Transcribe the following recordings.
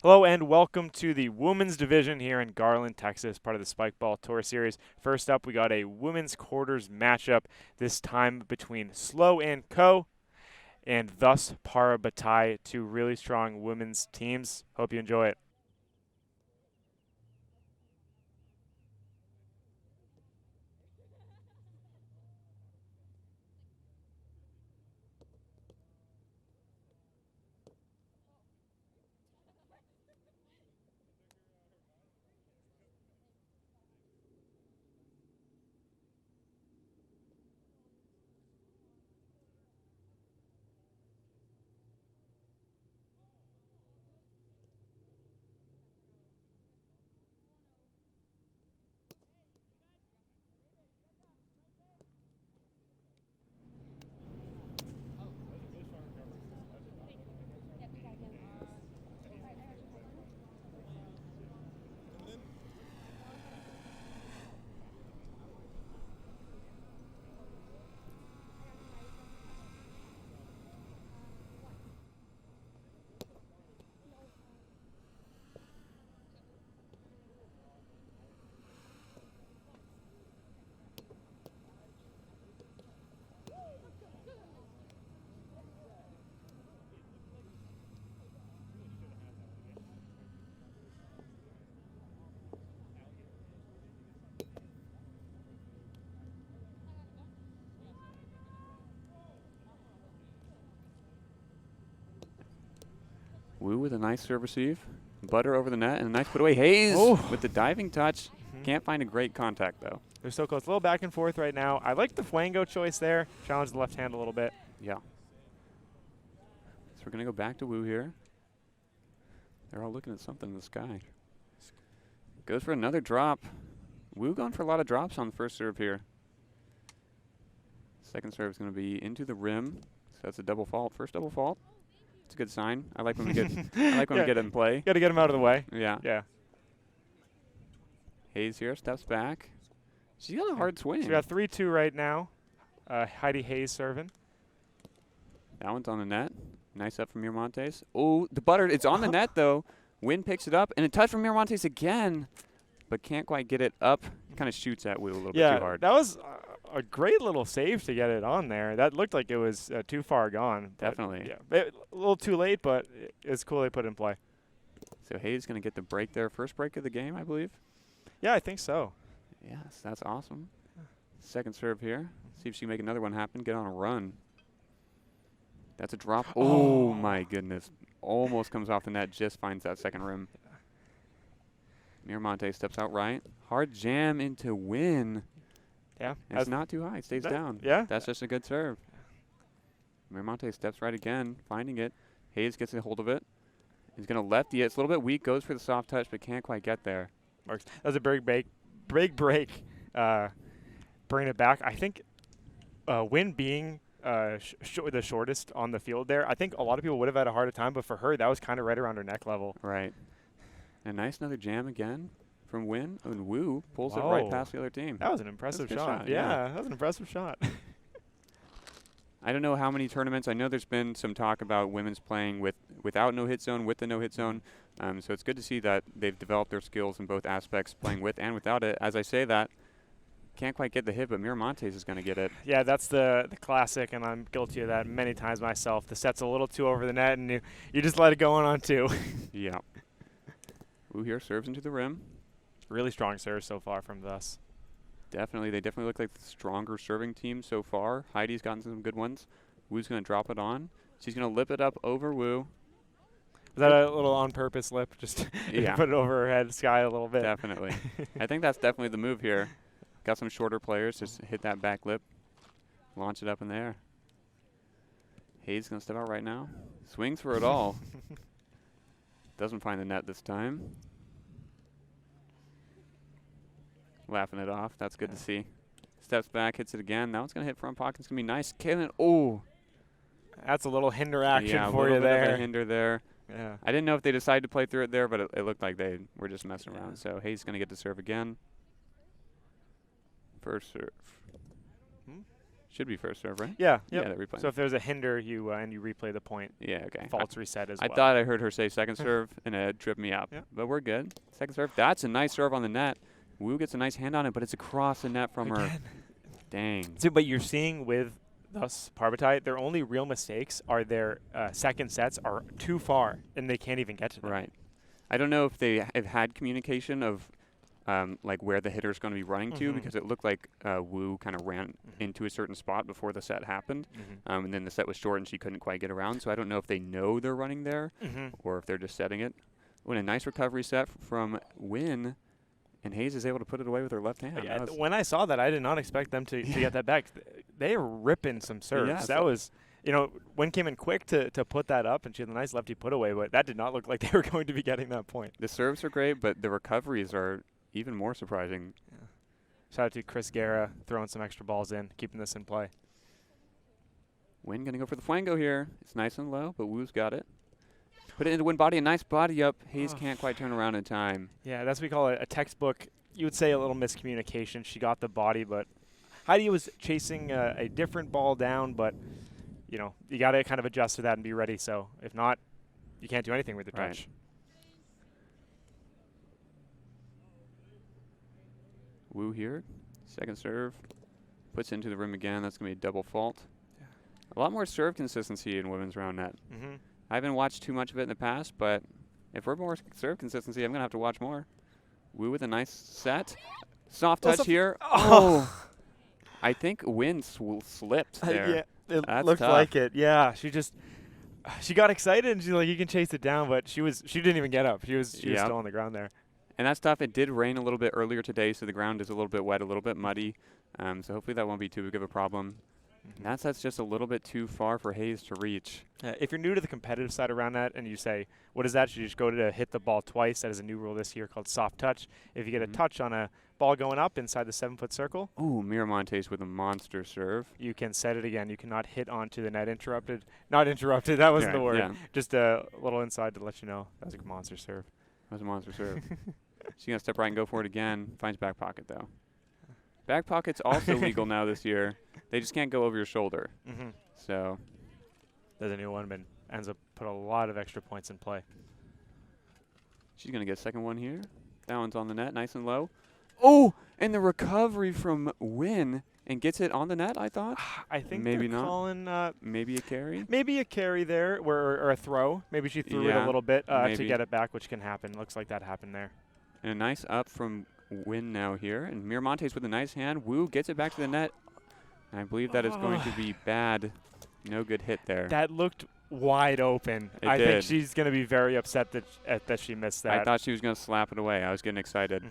Hello and welcome to the women's division here in Garland, Texas, part of the Spikeball Tour Series. First up, we got a women's quarters matchup, this time between SLO CO and thus Parabati, two really strong women's teams. Hope you enjoy it. Wu with a nice serve receive. Butter over the net and a nice put away. Hayes with the diving touch. Can't find a great contact though. They're so close. A little back and forth right now. I like the Fuengo choice there. Challenge the left hand a little bit. Yeah. So we're going to go back to Wu here. They're all looking at something in the sky. Goes for another drop. Wu going for a lot of drops on the first serve here. Second serve is going to be into the rim. So that's a double fault. First double fault. It's a good sign. I like when we get I like when we get it in play. Got to get him out of the way. Yeah. Yeah. Hayes here steps back. She's got a hard swing. So we got 3-2 right now. Heidi Hayes serving. That one's on the net. Nice up from Miramontes. Oh, the butter. It's on the net, though. Wynn picks it up. And a touch from Miramontes again, but can't quite get it up. Kind of shoots at Wu a little bit too hard. That was a great little save to get it on there. That looked like it was too far gone. Definitely. Yeah, a little too late, but it's cool they put it in play. So Hayes going to get the break there. First break of the game, I believe. Yeah, I think so. Yes, that's awesome. Second serve here. See if she can make another one happen. Get on a run. That's a drop. Oh, my goodness. Almost comes off the net. Just finds that second rim. Miramonte steps out right. Hard jam into Wynn. Yeah. It's not too high. It stays down. Yeah. That's just a good serve. Miramonte steps right again, finding it. Hayes gets a hold of it. He's going to lefty it. It's a little bit weak. Goes for the soft touch, but can't quite get there. That was a big break. Bring it back. I think Wynn being the shortest on the field there, I think a lot of people would have had a harder time, but for her, that was kind of right around her neck level. Right. And nice another jam again from Wynn. And Wu pulls it right past the other team. That was an impressive shot. Yeah, that was an impressive shot. I don't know how many tournaments. I know there's been some talk about women's playing without no-hit zone, with the no-hit zone. So it's good to see that they've developed their skills in both aspects, playing with and without it. As I say that, can't quite get the hit, but Miramontes is going to get it. Yeah, that's the classic, and I'm guilty of that many times myself. The set's a little too over the net, and you just let it go on two. Yeah. Wu here serves into the rim. Really strong serve so far from thus. Definitely. They definitely look like the stronger serving team so far. Heidi's gotten some good ones. Wu's going to drop it on. She's going to lip it up over Wu. Was that a little on-purpose lip? Just yeah. Put it over her head, sky a little bit. Definitely. I think that's definitely the move here. Got some shorter players. Just hit that back lip. Launch it up in the air. Hayes going to step out right now. Swings for it all. Doesn't find the net this time. Laughing it off. That's good to see. Steps back, hits it again. That one's going to hit front pocket. It's going to be nice. Killing. Oh. That's a little hinder action for you there. Yeah, a little bit of a hinder there. Yeah. I didn't know if they decided to play through it there, but it looked like they were just messing around. So Hayes is going to get to serve again. First serve. Should be first serve, right? Yeah. Yeah, Yep. that replay. So if there's a hinder, you and you replay the point. Yeah, okay. Faults reset as I well. thought I heard her say second serve, and it tripped me up. Yeah. But we're good. Second serve. That's a nice serve on the net. Wu gets a nice hand on it, but it's across the net from her. Dang. So, but you're seeing with thus Parabati, their only real mistakes are their second sets are too far, and they can't even get to them. Right. I don't know if they have had communication of like where the hitter's going to be running to, because it looked like Wu kind of ran into a certain spot before the set happened, and then the set was short and she couldn't quite get around. So I don't know if they know they're running there or if they're just setting it. When a nice recovery set from Wynn, and Hayes is able to put it away with her left hand. Yeah, when I saw that, I did not expect them to get that back. They are ripping some serves. Yeah, that was, Wynn came in quick to put that up, and she had a nice lefty put away, but that did not look like they were going to be getting that point. The serves are great, but the recoveries are even more surprising. Yeah. Shout out to Chris Guerra throwing some extra balls in, keeping this in play. Wynn going to go for the flango here. It's nice and low, but Wu's got it. Put it into Wynn body, a nice body up. Hayes can't quite turn around in time. Yeah, that's what we call a textbook. You would say a little miscommunication. She got the body, but Heidi was chasing a different ball down, but, you got to kind of adjust to that and be ready. So if not, you can't do anything with the touch. Wu here, second serve, puts it into the rim again. That's going to be a double fault. Yeah. A lot more serve consistency in women's round net. I haven't watched too much of it in the past, but if we're more serve consistency, I'm going to have to watch more. Wu with a nice set. Soft touch here. Oh! I think Wynn slipped there. Yeah, it That's looked tough. like it. Yeah, she got excited and she's like, you can chase it down, but she didn't even get up. She was still on the ground there. And that's tough. It did rain a little bit earlier today, so the ground is a little bit wet, a little bit muddy. So hopefully that won't be too big of a problem. And that's just a little bit too far for Hayes to reach. If you're new to the competitive side around that and you say, what is that? You just go to hit the ball twice. That is a new rule this year called soft touch. If you get a touch on a ball going up inside the 7-foot circle. Ooh, Miramontes with a monster serve. You can set it again. You cannot hit onto the net interrupted. Not interrupted. That wasn't the word. Yeah. Just a little inside to let you know. That was a monster serve. That was a monster serve. She's going to step right and go for it again. Finds back pocket, though. Back pocket's also legal now this year. They just can't go over your shoulder. So there's a new one, but ends up put a lot of extra points in play. She's going to get a second one here. That one's on the net, nice and low. Oh, and the recovery from Wynn and gets it on the net, I thought. I think maybe they're not. Calling, maybe a carry? Maybe a carry there, or a throw. Maybe she threw it a little bit to get it back, which can happen. Looks like that happened there. And a nice up from Wynn now here. And Miramontes with a nice hand. Wu gets it back to the net. And I believe that is going to be bad. No good hit there. That looked wide open. I think she's going to be very upset that she missed that. I thought she was going to slap it away. I was getting excited.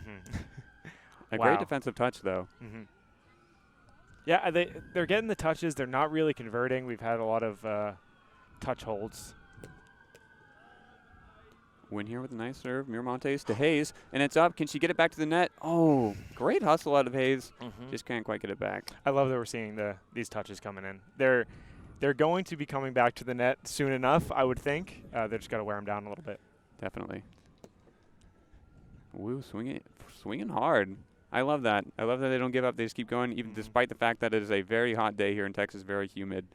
A great defensive touch, though. Yeah, they're getting the touches. They're not really converting. We've had a lot of touch holds. Wynn here with a nice serve. Miramontes to Hayes, and it's up. Can she get it back to the net? Oh, great hustle out of Hayes. Just can't quite get it back. I love that we're seeing these touches coming in. They're going to be coming back to the net soon enough, I would think. They just got to wear them down a little bit. Definitely. Wu swinging hard. I love that. I love that they don't give up. They just keep going, even despite the fact that it is a very hot day here in Texas, very humid.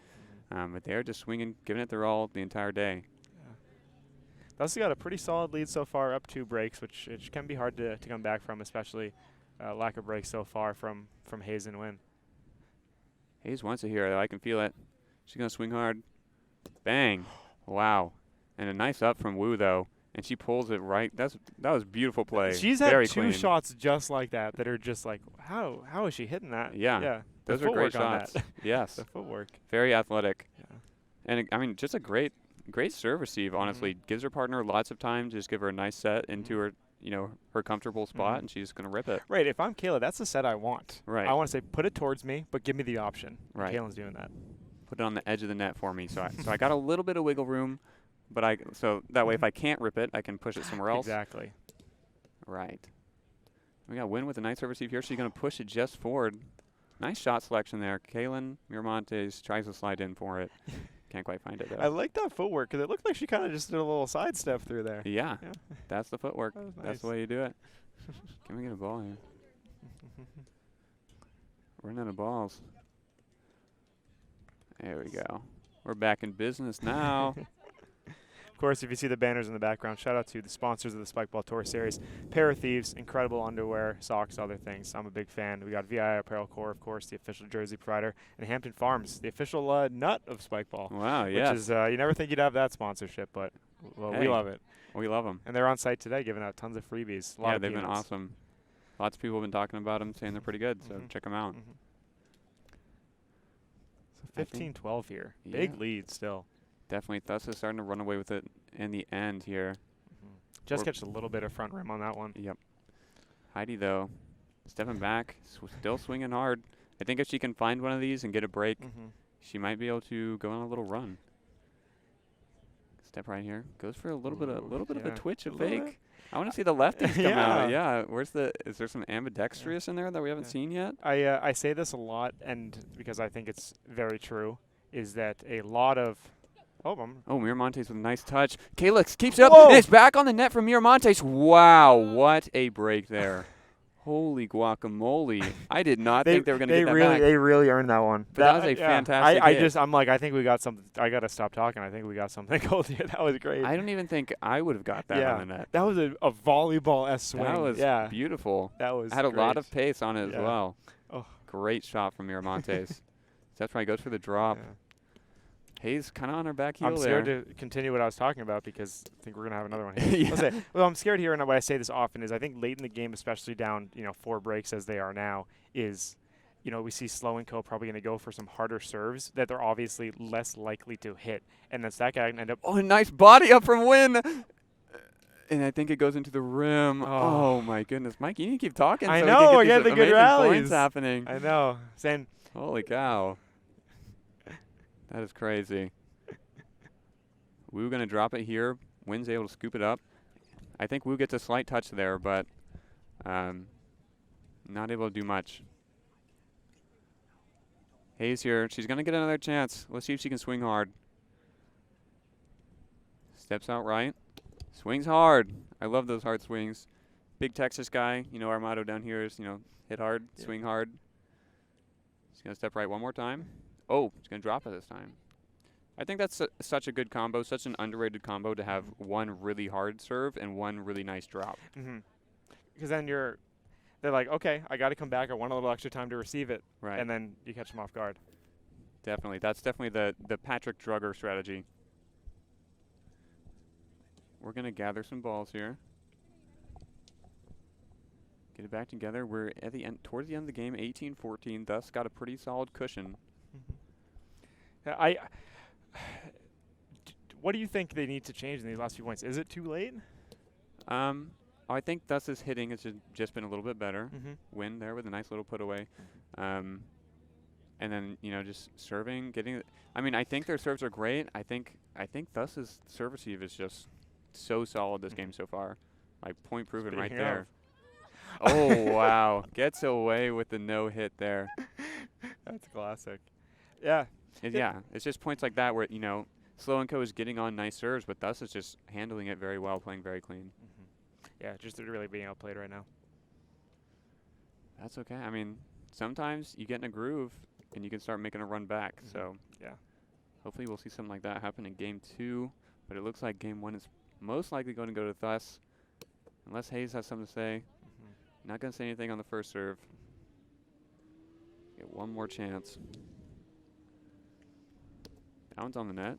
But they're just swinging, giving it their all the entire day. They also got a pretty solid lead so far, up 2 breaks, which can be hard to come back from, especially lack of breaks so far from Hayes and Wynn. Hayes wants it here. I can feel it. She's going to swing hard. Bang. Wow. And a nice up from Wu, though. And she pulls it right. That was beautiful play. She's very had 2 shots just like that are just like, how is she hitting that? Yeah. Those are great shots. Yes. The footwork. Very athletic. Yeah. And, I mean, just a great serve receive, honestly. Gives her partner lots of time to just give her a nice set into her, her comfortable spot, and she's going to rip it. Right. If I'm Kayla, that's the set I want. Right. I want to say, put it towards me, but give me the option. Right. Kayla's doing that. Put it on the edge of the net for me. So I got a little bit of wiggle room, but so that way if I can't rip it, I can push it somewhere else. Exactly. Right. We got Wynn with a nice serve receive here. She's going to push it just forward. Nice shot selection there. Kaylin Miramontes tries to slide in for it. Can't quite find it, though. I like that footwork because it looked like she kind of just did a little sidestep through there. Yeah. That's the footwork. That was nice. That's the way you do it. Can we get a ball here? Running out of balls. There we go. We're back in business now. Of course, if you see the banners in the background, shout out to the sponsors of the Spikeball Tour Series. Pair of Thieves, incredible underwear, socks, other things. I'm a big fan. We got VI Apparel Co, of course, the official jersey provider, and Hampton Farms, the official nut of Spikeball. Wow, yeah. Which is, you never think you'd have that sponsorship, but well, we Hey, love it. We love them. And they're on site today giving out tons of freebies. Yeah, they've been awesome. Lots of people have been talking about them, saying they're pretty good, so check them out. So 15-12 here. Big lead still. Definitely. Thus is starting to run away with it in the end here. Just catch a little bit of front rim on that one. Yep. Heidi, though, stepping back, still swinging hard. I think if she can find one of these and get a break, she might be able to go on a little run. Step right here. Goes for a little bit of a twitch, a fake. I want to see the lefties come out. Yeah. Is there some ambidextrous in there that we haven't seen yet? I say this a lot, and because I think it's very true, is that a lot of Miramontes with a nice touch. Calix keeps it up, and it's back on the net from Miramontes. Wow, what a break there. Holy guacamole. I did not think they were going to get that back. They really earned that one. But that was a fantastic hit. I think we got something. I got to stop talking. I think we got something gold here. That was great. I don't even think I would have got that on the net. That was a volleyball-esque swing. That was beautiful. That was had a lot of pace on it as well. Oh. Great shot from Miramontes. That's right, goes for the drop. Yeah. Hayes kind of on her back heel I'm scared to continue what I was talking about because I think we're going to have another one here. Well, I'm scared here, and what I say this often is I think late in the game, especially down 4 breaks as they are now, is we see SLO CO probably going to go for some harder serves that they're obviously less likely to hit. And that's that guy can end up. Oh, a nice body up from Wynn. And I think it goes into the rim. Oh my goodness. Mike, you need to keep talking. I know. I get the good rallies. Points happening. I know. Saying, holy cow. That is crazy. Wu going to drop it here. Wynn's able to scoop it up. I think Wu gets a slight touch there, but not able to do much. Hayes here. She's going to get another chance. Let's see if she can swing hard. Steps out right. Swings hard. I love those hard swings. Big Texas guy. Our motto down here is, hit hard, swing hard. She's going to step right one more time. Oh, she's going to drop it this time. I think that's such a good combo, such an underrated combo to have one really hard serve and one really nice drop. Because then they're like, okay, I got to come back. I want a little extra time to receive it. Right. And then you catch them off guard. Definitely. That's definitely the Patrick Drugger strategy. We're going to gather some balls here. Get it back together. We're at the end, towards the end of the game, 18-14. Thus got a pretty solid cushion. What do you think they need to change in these last few points? Is it too late? I think Thus's hitting has just been a little bit better. Win there with a nice little put away. And then, just serving, getting it. I mean, I think their serves are great. I think Thus's serve receive is just so solid this game so far. Like, point proven right there. Oh, wow. Gets away with the no-hit there. That's classic. Yeah. It's just points like that where, SLO CO is getting on nice serves, but Thus is just handling it very well, playing very clean. Yeah, just really being outplayed right now. That's okay. I mean, sometimes you get in a groove and you can start making a run back. So, hopefully we'll see something like that happen in Game 2. But it looks like Game 1 is most likely going to go to Thus, unless Hayes has something to say. Not going to say anything on the first serve. Get one more chance. Bounce on the net.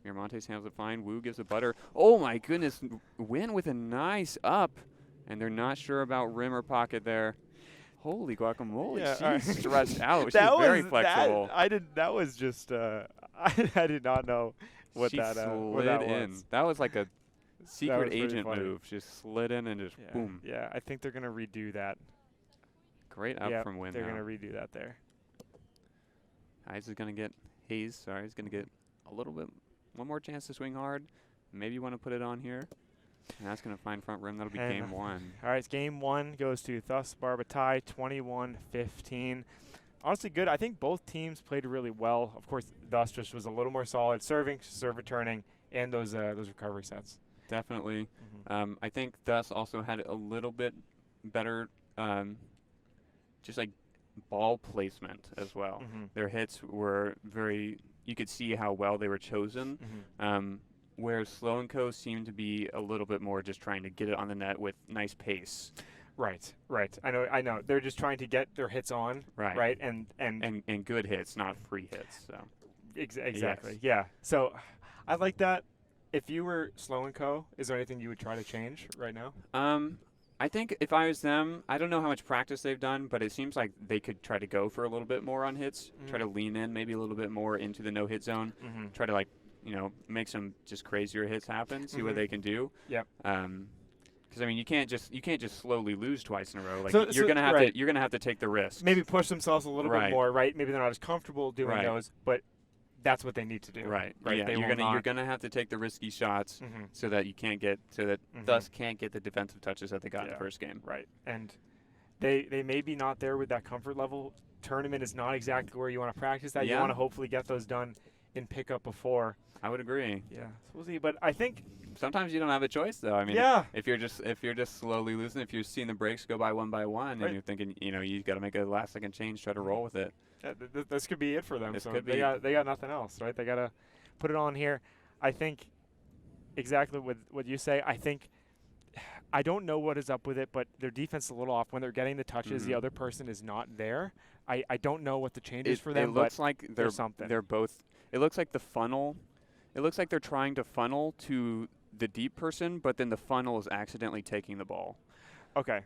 Miramontes handles it fine. Wu gives a butter. Oh my goodness. Win with a nice up. And they're not sure about rim or pocket there. Holy guacamole. She's stretched out. She's very flexible. That was just, I did not know what that was. That was like a secret agent move. Just slid in and just boom. Yeah, I think they're going to redo that. Great up from Win. They're going to redo that there. Hayes is going to get he's going to get a little bit, one more chance to swing hard. Maybe you want to put it on here. And that's going to find front rim. That'll be Game 1. All right, Game 1 goes to Thus Parabati, 21-15. Honestly, good. I think both teams played really well. Of course, Thus just was a little more solid serving, serve returning, and those recovery sets. Definitely. I think Thus also had a little bit better, just like ball placement as well. Mm-hmm. Their hits were very, you could see how well they were chosen. Mm-hmm. Whereas SLO CO seemed to be a little bit more just trying to get it on the net with nice pace. Right. I know. They're just trying to get their hits on. Right. Right. And good hits, not free hits. So exactly. Yes. Yeah. So I like that. If you were SLO Co, is there anything you would try to change right now? I think if I was them, I don't know how much practice they've done, but it seems like they could try to go for a little bit more on hits, try to lean in maybe a little bit more into the no-hit zone, try to make some just crazier hits happen, see what they can do. Yep. Because I mean, you can't just slowly lose twice in a row. Like So you're gonna have to take the risk. Maybe push themselves a little bit more, right? Maybe they're not as comfortable doing those, but that's what they need to do. Right. Yeah, you're gonna have to take the risky shots so that you can't get thus can't get the defensive touches that they got in the first game. Right. And they may be not there with that comfort level. Tournament is not exactly where you want to practice that. Yeah. You want to hopefully get those done in pickup before. I would agree. Yeah. So we'll see. But I think sometimes you don't have a choice though. I mean, if you're just slowly losing, if you're seeing the breaks go by one, and you're thinking, you got to make a last second change, try to roll with it. Yeah, this could be it for them. This so could they be. got nothing else, right? They got to put it on here. I think exactly what you say. I don't know what is up with it, but their defense is a little off. When they're getting the touches, the other person is not there. I don't know what the change is for them. It looks like something. They're both. It looks like the funnel. It looks like they're trying to funnel to the deep person, but then the funnel is accidentally taking the ball. Okay.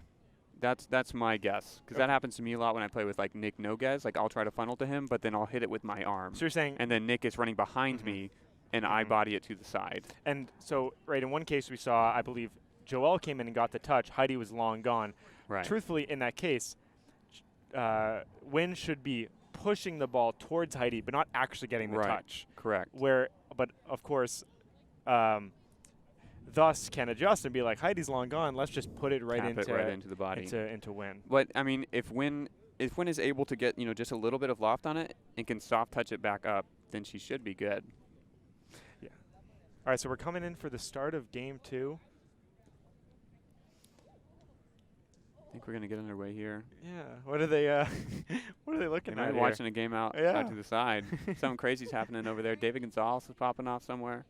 That's my guess, because that happens to me a lot when I play with like Nick Noguez. Like I'll try to funnel to him, but then I'll hit it with my arm. So you're saying, and then Nick is running behind me, and I body it to the side. And so, right, in one case we saw, I believe, Joel came in and got the touch. Heidi was long gone. Right. Truthfully, in that case, Wynn should be pushing the ball towards Heidi, but not actually getting the touch. Correct. But of course, thus can adjust and be like, Heidi's long gone. Let's just put it right into the body. Into Wynn. But I mean, if Wynn is able to get just a little bit of loft on it and can soft touch it back up, then she should be good. Yeah. All right, so we're coming in for the start of game 2. I think we're gonna get underway here. Yeah. What are they? What are they looking They might at? be watching a game out to the side. Something crazy's happening over there. David Gonzalez is popping off somewhere.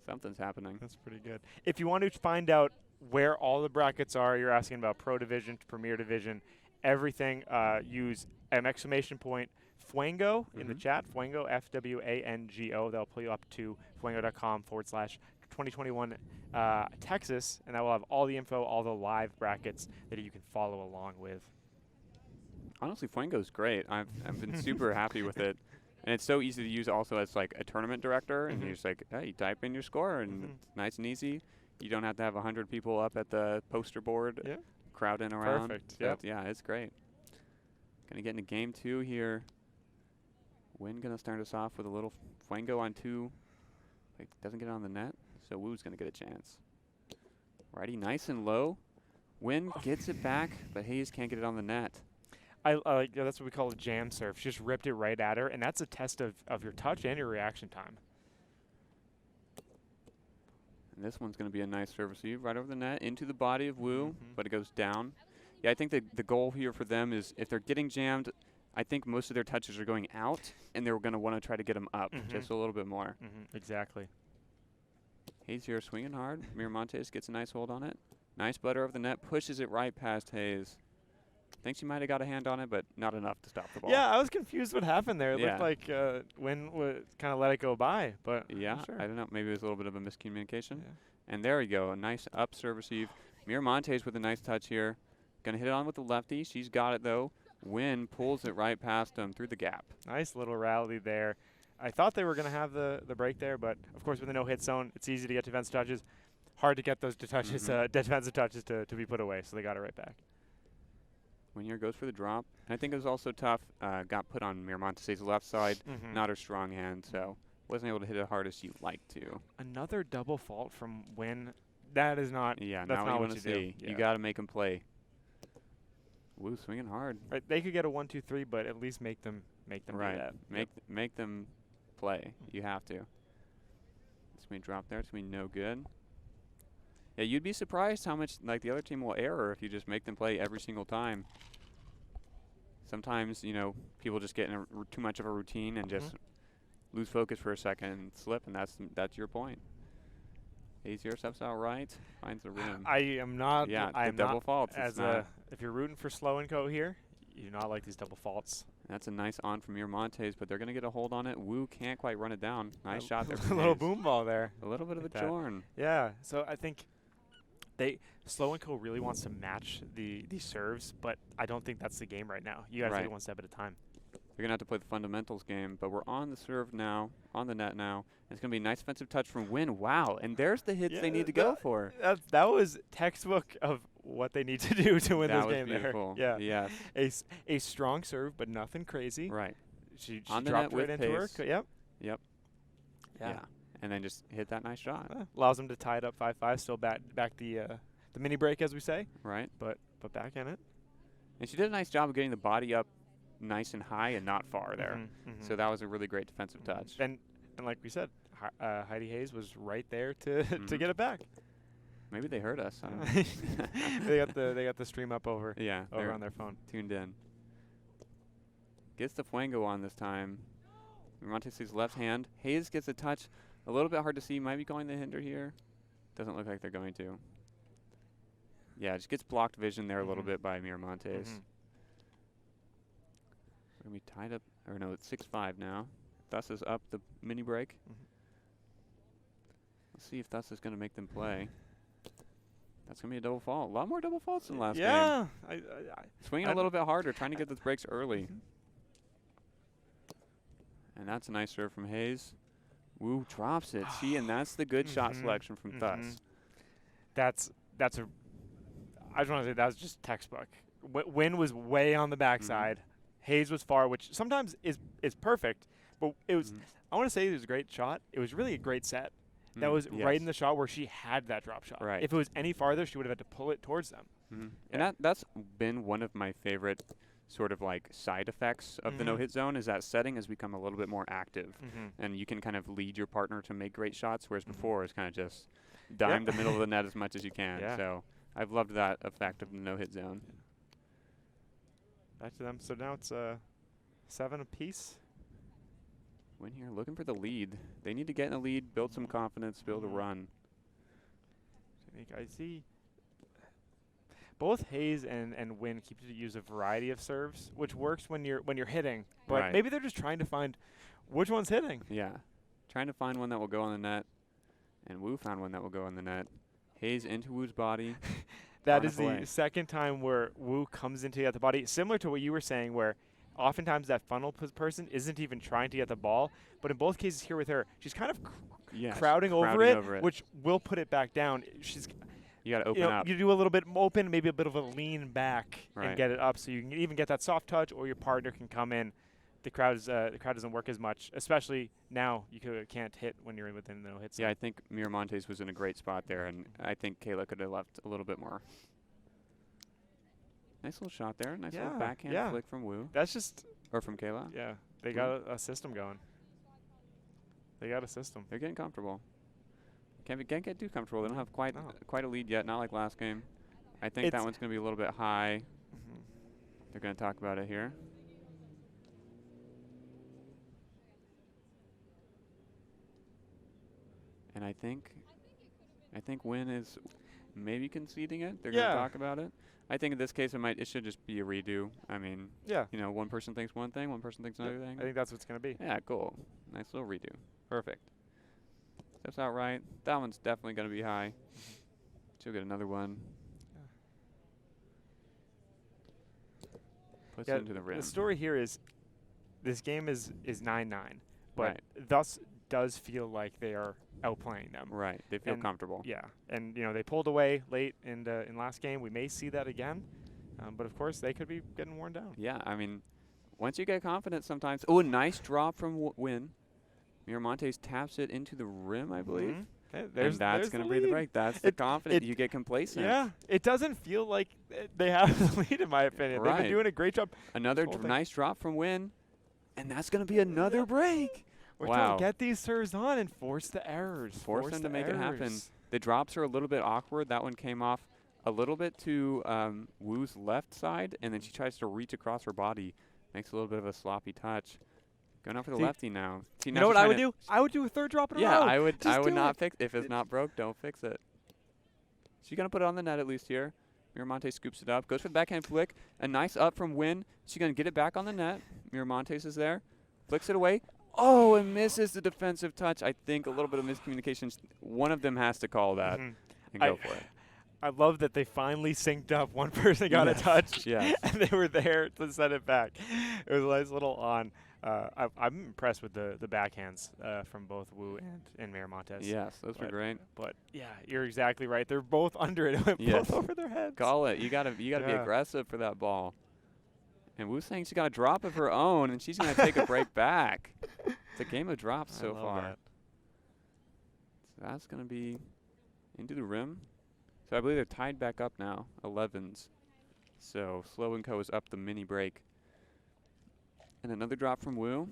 Something's happening. That's pretty good. If you want to find out where all the brackets are, you're asking about Pro Division, Premier Division, everything. Use exclamation point Fuengo in the chat. Fuengo, F-W-A-N-G-O. That'll pull you up to fuengo.com/2021 Texas, and that will have all the info, all the live brackets that you can follow along with. Honestly, Fuengo's great. I've been super happy with it. And it's so easy to use also as like a tournament director, and you're just like, hey, you type in your score, and it's nice and easy. You don't have to have 100 people up at the poster board, crowding around. Perfect. So yeah, it's great. Gonna get into game 2 here. Wynn gonna start us off with a little Fuengo on 2. Like, doesn't get it on the net, so Woo's gonna get a chance. Righty, nice and low. Wynn gets it back, but Hayes can't get it on the net. That's what we call a jam serve. She just ripped it right at her, and that's a test of your touch and your reaction time. And this one's going to be a nice serve receive right over the net into the body of Woo, but it goes down. Yeah, I think the goal here for them is if they're getting jammed, I think most of their touches are going out, and they're going to want to try to get them up just a little bit more. Exactly. Hayes here swinging hard. Miramontes gets a nice hold on it. Nice butter over the net, pushes it right past Hayes. Thinks she might have got a hand on it, but not enough to stop the ball. Yeah, I was confused what happened there. It looked like Wynn kind of let it go by, but yeah, sure. I don't know. Maybe it was a little bit of a miscommunication. Yeah. And there we go, a nice up serve receive. Miramontes with a nice touch here. Gonna hit it on with the lefty. She's got it though. Wynn pulls it right past him through the gap. Nice little rally there. I thought they were gonna have the break there, but of course with a no-hit zone, it's easy to get defensive touches. Hard to get those defensive touches to be put away, so they got it right back. Wynn goes for the drop. And I think it was also tough. Got put on Miramontes' left side, not her strong hand, so wasn't able to hit it hard as she liked to. Another double fault from Wynn. That is not. Yeah, that's not what what you want to see. Yeah. You got to make them play. Woo, swinging hard. Right, they could get a 1-2-3, but at least make them do that. Make them play. You have to. It's gonna be drop there. It's gonna be no good. Yeah, you'd be surprised how much like the other team will error if you just make them play every single time. sometimes, you know, people just get in too much of a routine and just lose focus for a second and slip, and that's your point. Hayes here steps out right, finds the rim. I am not. Yeah, I the am double not, faults. As if you're rooting for SLO CO here, you do not like these double faults. That's a nice on from Miramontes, but they're going to get a hold on it. Wu can't quite run it down. Nice shot there. A little boom ball there. A little bit of a that. jorn. Yeah. So I think SLO CO really wants to match the serves, but I don't think that's the game right now. You got to take it one step at a time. They're going to have to play the fundamentals game, but we're on the serve now, on the net now. It's going to be a nice offensive touch from Win. Wow, and there's the hits they need to go for. That was textbook of what they need to do to win this game beautiful. there. Yeah. Yes. A strong serve, but nothing crazy. Right. She on the dropped net right with into pace. her. Yep. Yeah. And then just hit that nice shot. Allows them to tie it up 5-5. Still back the mini break, as we say. Right. But back in it. And she did a nice job of getting the body up nice and high and not far there. So that was a really great defensive touch. And like we said, Heidi Hayes was right there to to get it back. Maybe they heard us. I don't know. they got the stream up over on their phone. Tuned in. Gets the Fuego on this time. Montes' left hand. Hayes gets a touch. A little bit hard to see. Might be going the hinder here. Doesn't look like they're going to. Yeah, just gets blocked vision there a little bit by Miramontes. We're going to be tied up. Or no, it's 6-5 now. Thus is up the mini break. Let's see if Thus is going to make them play. That's going to be a double fault. A lot more double faults than last game. Yeah. Swinging a little bit harder, trying to get those breaks early. And that's a nice serve from Hayes. Wu drops it. See, and that's the good shot selection from Thus. That's a. I just want to say that was just textbook. Win was way on the backside. Hayes was far, which sometimes is perfect, but it was. I want to say it was a great shot. It was really a great set. That was right in the shot where she had that drop shot. Right. If it was any farther, she would have had to pull it towards them. And that's been one of my favorite sort of like side effects of the no-hit zone is that setting has become a little bit more active. And you can kind of lead your partner to make great shots, whereas before it's kind of just dime the middle of the net as much as you can. So I've loved that effect of the no-hit zone. Back to them. So now it's 7 apiece. Win here, looking for the lead. They need to get in a lead, build some confidence, build a run. I see both Hayes and Win keep to use a variety of serves, which works when you're hitting. But maybe they're just trying to find which one's hitting. Yeah, trying to find one that will go on the net. And Wu found one that will go on the net. Hayes into Wu's body. That is the second time where Wu comes into the body, similar to what you were saying, where oftentimes that funnel person isn't even trying to get the ball. But in both cases here with her, she's kind of crowding over it, which will put it back down. You got to open up. You do a little bit open, maybe a bit of a lean back and get it up, so you can even get that soft touch, or your partner can come in. The crowd doesn't work as much, especially now. You can't hit when you're within the no-hit zone. Yeah, I think Miramontes was in a great spot there, and I think Kayla could have left a little bit more. Nice little shot there. Nice little backhand flick from Wu. That's just... Or from Kayla. Yeah, they got a system going. They got a system. They're getting comfortable. Can't get too comfortable. They don't have quite a lead yet, not like last game. I think that one's going to be a little bit high. They're going to talk about it here. And I think Win is maybe conceding it. They're going to talk about it. I think in this case it should just be a redo. I mean, you know, one person thinks one thing, one person thinks another thing. I think that's what's going to be. Yeah, cool. Nice little redo. Perfect. Steps out right. That one's definitely going to be high. She'll get another one. Puts it into the rim. The story here is this game is 9-9, but thus does feel like they are outplaying them. Right. They feel comfortable. Yeah. And, you know, they pulled away late in last game. We may see that again. But, of course, they could be getting worn down. Yeah. I mean, once you get confident sometimes. Oh, a nice drop from Win. Miramontes taps it into the rim, I believe. And that's going to be the break. That's the confidence. You get complacent. Yeah. It doesn't feel like they have the lead, in my opinion. They've been doing a great job. Another nice drop from Win. And that's going to be another break. We're trying to get these serves on and force the errors. Force them to make it happen. The drops are a little bit awkward. That one came off a little bit to Wu's left side, and then she tries to reach across her body. Makes a little bit of a sloppy touch. Going out for the lefty now. See, You now know she's what I trying would to do? I would do a third drop in a row. Yeah, I would Just do not it. fix if it's not broke, don't fix it. She's going to put it on the net at least here. Miramonte scoops it up, goes for the backhand flick. A nice up from Wynn. She's going to get it back on the net. Miramontes is there. Flicks it away. Oh, and misses the defensive touch. I think a little bit of miscommunication. One of them has to call that and go for it. I love that they finally synced up. One person got a touch, and they were there to set it back. It was a nice little on. I'm impressed with the backhands from both Wu and Miramontes. Yes, those were great. But yeah, you're exactly right. They're both under it. It went both over their heads. Call it. You gotta be aggressive for that ball. And Wu's saying she got a drop of her own, and she's gonna take a break back. It's a game of drops so far. That. So that's gonna be into the rim. So I believe they're tied back up now, 11s. So SLO CO is up the mini break. And another drop from Wu.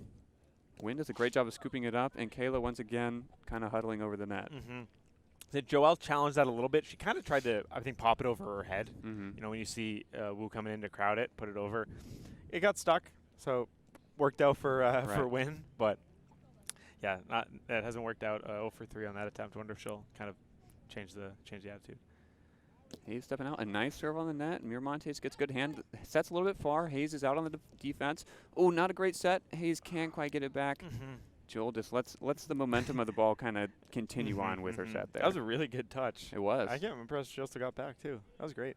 Wynn does a great job of scooping it up, and Kayla once again kind of huddling over the net. Joelle challenged that a little bit. She kind of tried to, I think, pop it over her head. You know, when you see Wu coming in to crowd it, put it over. It got stuck, so worked out for Wynn. But yeah, that hasn't worked out. 0 for 3 on that attempt. Wonder if she'll kind of change the attitude. Hayes stepping out. A nice serve on the net. Miramontes gets good hand. Sets a little bit far. Hayes is out on the defense. Oh, not a great set. Hayes can't quite get it back. Joel just lets the momentum of the ball kind of continue on with her set there. That was a really good touch. It was. I can't impressed she also got back, too. That was great.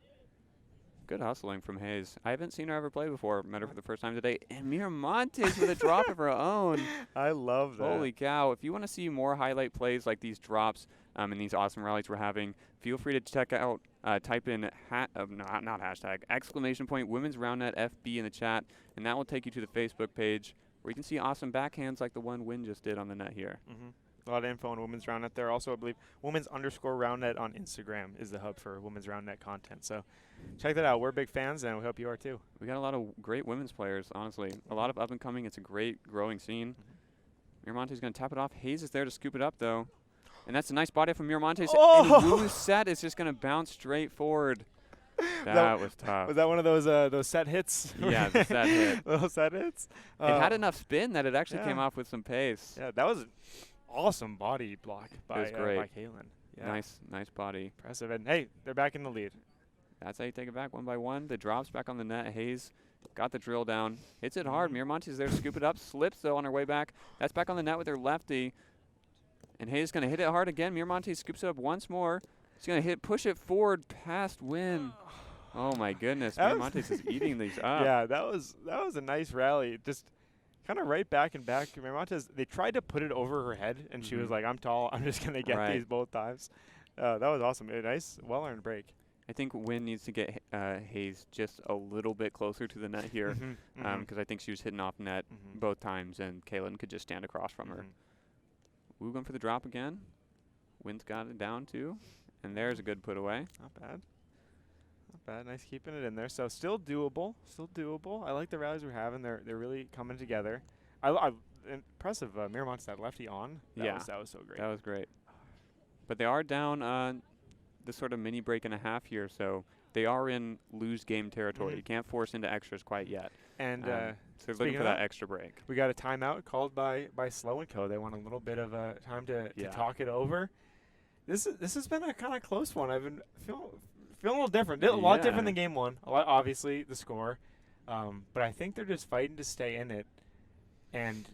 Good hustling from Hayes. I haven't seen her ever play before. Met her for the first time today. And Miramontes with a drop of her own. I love that. Holy cow. If you want to see more highlight plays like these drops and these awesome rallies we're having, feel free to check out, type in, not hashtag, exclamation point, Women's Round Net FB in the chat, and that will take you to the Facebook page where you can see awesome backhands like the one Wynn just did on the net here. A lot of info on Women's Round Net there. Also, I believe Women's_Round Net on Instagram is the hub for Women's Round Net content. So check that out. We're big fans, and we hope you are too. We got a lot of great women's players, honestly. A lot of up and coming. It's a great growing scene. Miramonte's going to tap it off. Hayes is there to scoop it up, though. And that's a nice body from Miramontes. And Wu's set is just going to bounce straight forward. That was tough. Was that one of those set hits? Yeah, the set hit. Those set hits? It had enough spin that it actually came off with some pace. Yeah, that was an awesome body block by Kaylin. Yeah. Nice body. Impressive. And, hey, they're back in the lead. That's how you take it back one by one. The drops back on the net. Hayes got the drill down. Hits it hard. Miramontes is there to scoop it up. Slips, though, on her way back. That's back on the net with her lefty. And Hayes is going to hit it hard again. Miramontes scoops it up once more. She's going to push it forward past Wynn. Oh, my goodness. Miramontes is eating these up. Yeah, that was a nice rally. Just kind of right back and back. Miramontes, they tried to put it over her head, and she was like, I'm tall. I'm just going to get these both times. That was awesome. A nice, well-earned break. I think Wynn needs to get Hayes just a little bit closer to the net here because I think she was hitting off net both times, and Kaylin could just stand across from her. Wu going for the drop again. Wynn's got it down, too. And there's a good put away. Not bad. Not bad. Nice keeping it in there. So still doable. Still doable. I like the rallies we're having. They're really coming together. Impressive. Miramontes, that lefty on. That was so great. That was great. But they are down this sort of mini break and a half here, so they are in lose game territory. You can't force into extras quite yet. And so they're looking for that extra break. We got a timeout called by SLO CO. They want a little bit of time to talk it over. This has been a kind of close one. I've been feeling a little different. A lot different than game one. A lot, obviously, the score. But I think they're just fighting to stay in it. And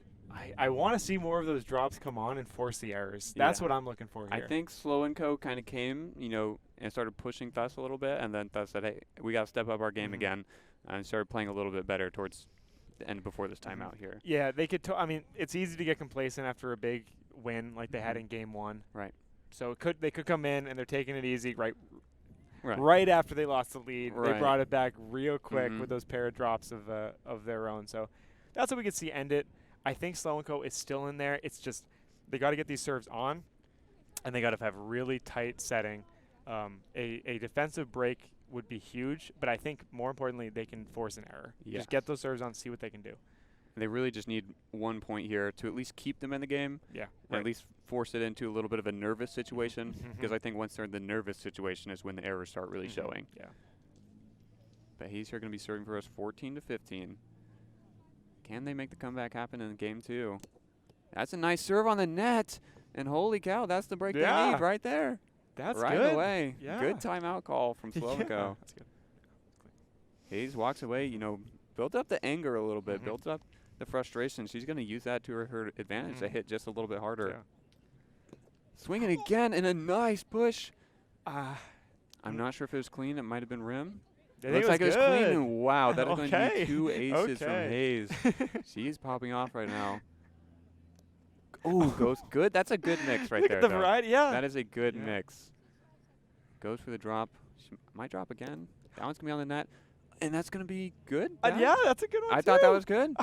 I want to see more of those drops come on and force the errors. That's what I'm looking for here. I think SLO CO kind of came, and started pushing Thus a little bit, and then Thus said, hey, we got to step up our game again, and started playing a little bit better towards the end before this timeout here. Yeah, they could. I mean, it's easy to get complacent after a big win like they had in game one. Right. So they could come in and they're taking it easy right after they lost the lead. They brought it back real quick with those pair of drops of their own. So that's what we could see end it. I think SLO CO is still in there. It's just they got to get these serves on, and they got to have really tight setting. A defensive break would be huge, but I think more importantly they can force an error. Just get those serves on, see what they can do. They really just need 1 point here to at least keep them in the game. Yeah. Or at least force it into a little bit of a nervous situation. Because I think once they're in the nervous situation is when the errors start really showing. Yeah. But he's here going to be serving for us 14-15. Can they make the comeback happen in game 2? That's a nice serve on the net. And holy cow, that's the break they need right there. That's right good. away. Yeah. Good timeout call from SLO CO. That's good. Hayes walks away, built up the anger a little bit, built up the frustration. She's going to use that to her advantage to hit just a little bit harder. Yeah. Swinging again and a nice push. I'm not sure if it was clean. It might have been rim. Looks like it was clean. And wow, that is going to be 2 aces from Hayes. She's popping off right now. Oh, goes good. That's a good mix right there. Look at the variety, yeah. That is a good mix. Goes for the drop. She might drop again. That one's going to be on the net. And that's going to be good. Yeah, that's a good one, I thought that was good.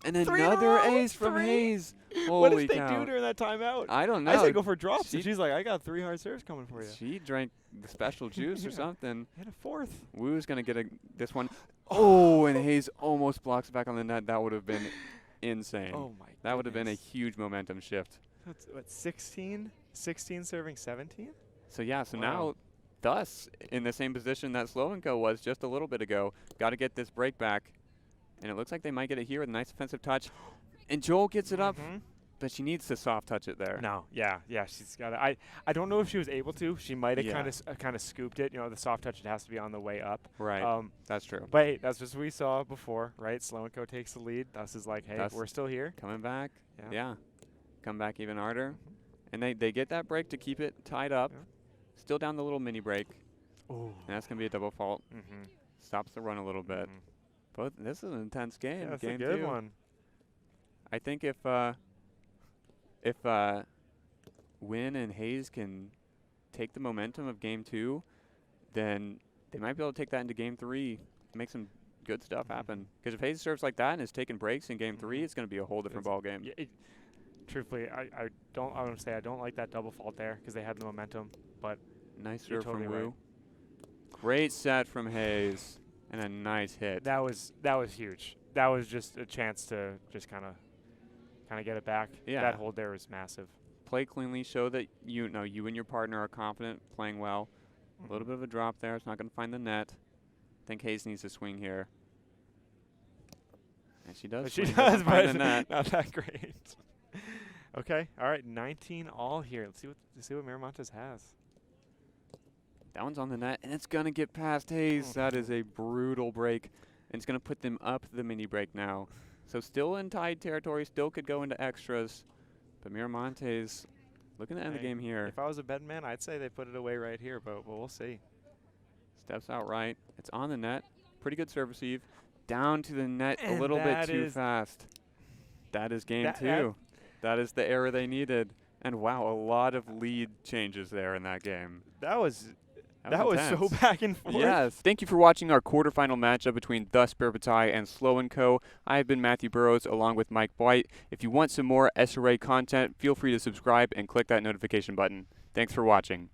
And another ace from Hayes. Holy what did they cow. do during that timeout? I don't know. I said go for drops, and she's like, I got 3 hard serves coming for you. She drank the special juice or something. Hit a 4th. Woo's going to get this one. Oh, and Hayes almost blocks it back on the net. That would have been insane. Oh, my That would have been a huge momentum shift. That's, what, 16? 16 serving 17? So, yeah, now thus in the same position that SLO CO was just a little bit ago. Got to get this break back. And it looks like they might get it here with a nice offensive touch. And Joel gets it up, but she needs to soft touch it there. No, yeah, she's got it. I don't know if she was able to. She might have kind of scooped it. The soft touch, it has to be on the way up. Right, that's true. But hey, that's just what we saw before, right? SLO CO takes the lead. Thus is like, hey, we're still here. Coming back, yeah. Come back even harder. And they get that break to keep it tied up. Yeah. Still down the little mini break. Ooh. And that's going to be a double fault. Stops the run a little bit. But this is an intense game. Yeah, that's game a good 2. one. I think if Wynn and Hayes can take the momentum of game 2, then they might be able to take that into game 3, make some good stuff happen. Because if Hayes serves like that and is taking breaks in game 3, it's going to be a whole different ball game. Yeah, truthfully, I want to say I don't like that double fault there because they had the momentum. But nice serve totally from Wu. right. Great set from Hayes and a nice hit. That was huge. That was just a chance to just kind of get it back. Yeah. That hold there was massive. Play cleanly, show that you and your partner are confident, playing well. A little bit of a drop there. It's not going to find the net. I think Hayes needs to swing here. And she does. But she swing, does, find but the net. not that great. Okay, all right, 19 all here. Let's see what Miramontes has. That one's on the net, and it's going to get past Hayes. That is a brutal break. And it's going to put them up the mini break now. So still in tied territory, still could go into extras. But Miramontes looking to end the game here. If I was a betting man, I'd say they put it away right here, but we'll see. Steps out right. It's on the net. Pretty good serve receive. Down to the net And a little bit too fast. That is game 2. That is the error they needed. And wow, a lot of lead changes there in that game. That was intense. so back and forth. Yes. Thank you for watching our quarterfinal matchup between Parabati and SLO CO. I have been Matthew Burrows along with Mike White. If you want some more SRA content, feel free to subscribe and click that notification button. Thanks for watching.